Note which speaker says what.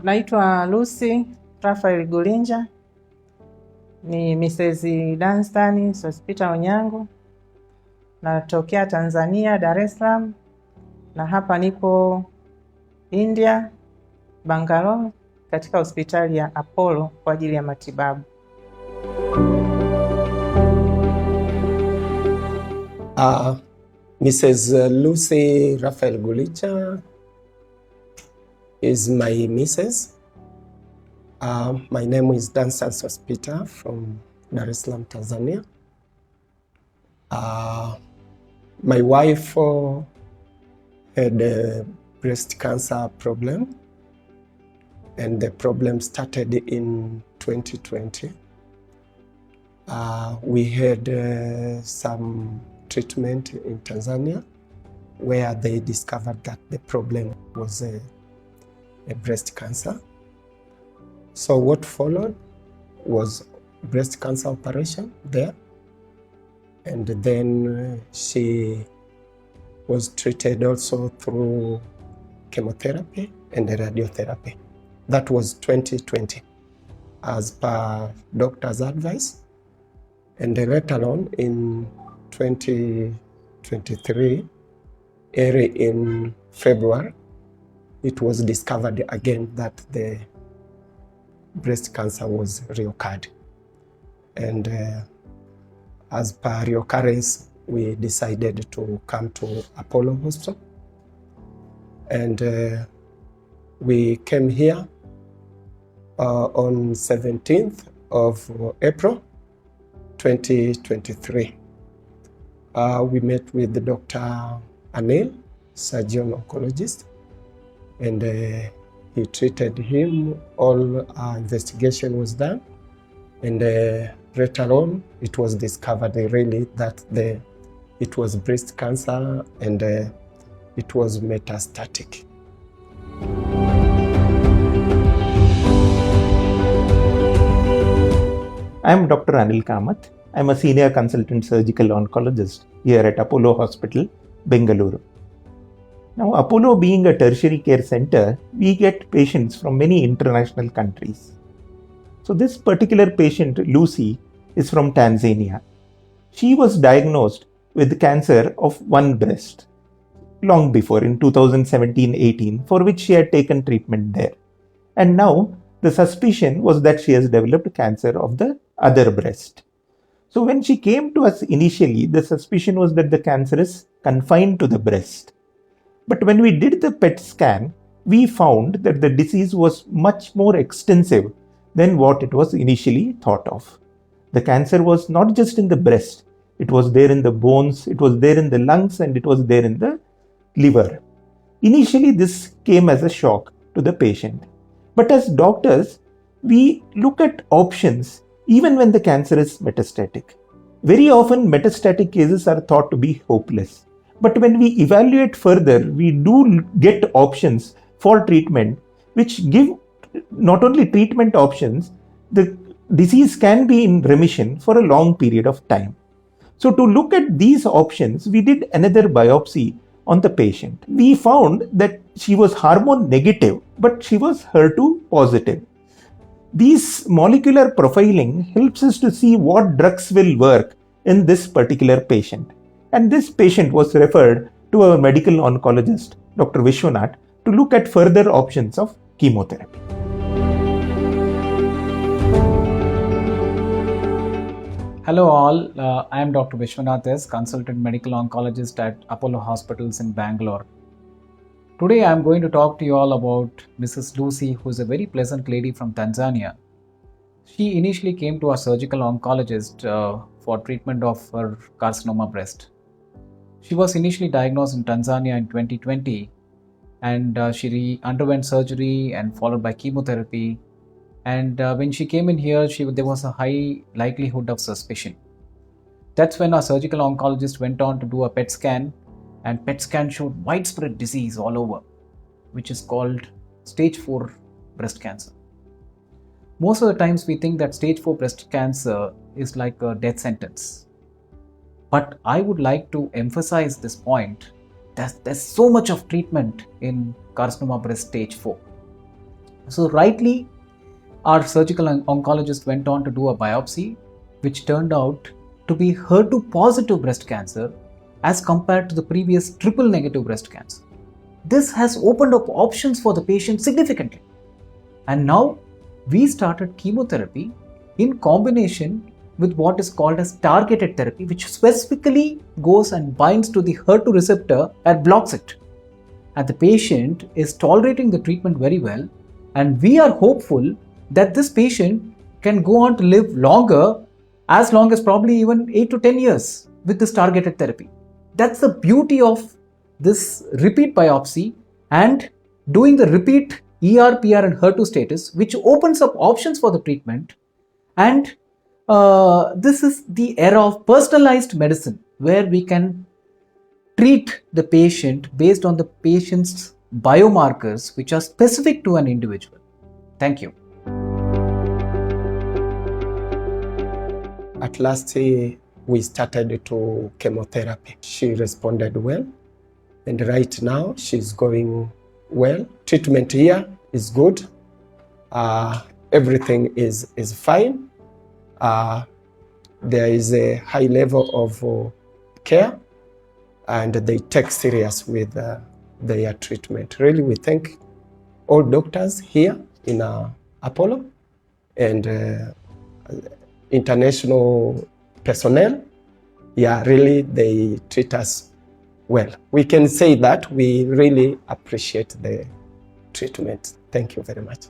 Speaker 1: Naitwa Lucy Rafael Gulinja, ni Mrs. Danstan Hospital Onyango, natokea Tanzania, Dar es Salaam, na hapa nipo India, Bangalore, katika hospitali ya Apollo kwa ajili ya matibabu.
Speaker 2: Mrs. Lucy Rafael Gulinja is my Mrs. My name is Danstan Hospital from Dar es Salaam, Tanzania. My wife had a breast cancer problem, and the problem started in 2020. We had some treatment in Tanzania where they discovered that the problem was a breast cancer. So what followed was breast cancer operation there, and then she was treated also through chemotherapy and radiotherapy. That was 2020 as per doctor's advice, and later on in 2023, early in February, it was discovered again that the breast cancer was reoccurred. And as per reoccurrence, we decided to come to Apollo Hospital. And we came here on 17th of April 2023. We met with the Dr. Anil, surgeon oncologist, and he treated him. All investigation was done, and later on it was discovered really that it was breast cancer, and it was metastatic.
Speaker 3: I am Dr. Anil Kamath. I am a senior consultant surgical oncologist here at Apollo Hospital, Bangalore. Now, Apollo being a tertiary care center, we get patients from many international countries. So this particular patient, Lucy, is from Tanzania. She was diagnosed with cancer of one breast long before, in 2017-18, for which she had taken treatment there. And now the suspicion was that she has developed cancer of the other breast. So when she came to us initially, the suspicion was that the cancer is confined to the breast. But when we did the PET scan, we found that the disease was much more extensive than what it was initially thought of. The cancer was not just in the breast, it was there in the bones, it was there in the lungs, and it was there in the liver. Initially, this came as a shock to the patient. But as doctors, we look at options even when the cancer is metastatic. Very often, metastatic cases are thought to be hopeless. But when we evaluate further, we do get options for treatment which give not only treatment options, the disease can be in remission for a long period of time. So to look at these options, we did another biopsy on the patient. We found that she was hormone negative, but she was HER2 positive. This molecular profiling helps us to see what drugs will work in this particular patient. And this patient was referred to our medical oncologist, Dr. Vishwanath, to look at further options of chemotherapy.
Speaker 4: Hello all, I am Dr. Vishwanath S, consultant medical oncologist at Apollo Hospitals in Bangalore. Today I am going to talk to you all about Mrs. Lucy, who is a very pleasant lady from Tanzania. She initially came to a surgical oncologist for treatment of her carcinoma breast. She was initially diagnosed in Tanzania in 2020, and she underwent surgery and followed by chemotherapy. And when she came in here, there was a high likelihood of suspicion. That's when our surgical oncologist went on to do a PET scan, and PET scan showed widespread disease all over, which is called stage 4 breast cancer. Most of the times we think that stage 4 breast cancer is like a death sentence. But I would like to emphasize this point that there's so much of treatment in carcinoma breast stage 4. So rightly, our surgical oncologist went on to do a biopsy, which turned out to be HER2 positive breast cancer as compared to the previous triple negative breast cancer. This has opened up options for the patient significantly. And now we started chemotherapy in combination with what is called as targeted therapy, which specifically goes and binds to the HER2 receptor and blocks it. And the patient is tolerating the treatment very well. And we are hopeful that this patient can go on to live longer, as long as probably even 8 to 10 years with this targeted therapy. That's the beauty of this repeat biopsy and doing the repeat ER, PR and HER2 status, which opens up options for the treatment. And this is the era of personalized medicine, where we can treat the patient based on the patient's biomarkers, which are specific to an individual. Thank you.
Speaker 2: At last, we started to chemotherapy. She responded well, and right now she's going well. Treatment here is good. Everything is fine. There is a high level of care, and they take serious with their treatment. Really, we thank all doctors here in Apollo and international personnel. Yeah, really, they treat us well. We can say that we really appreciate the treatment. Thank you very much.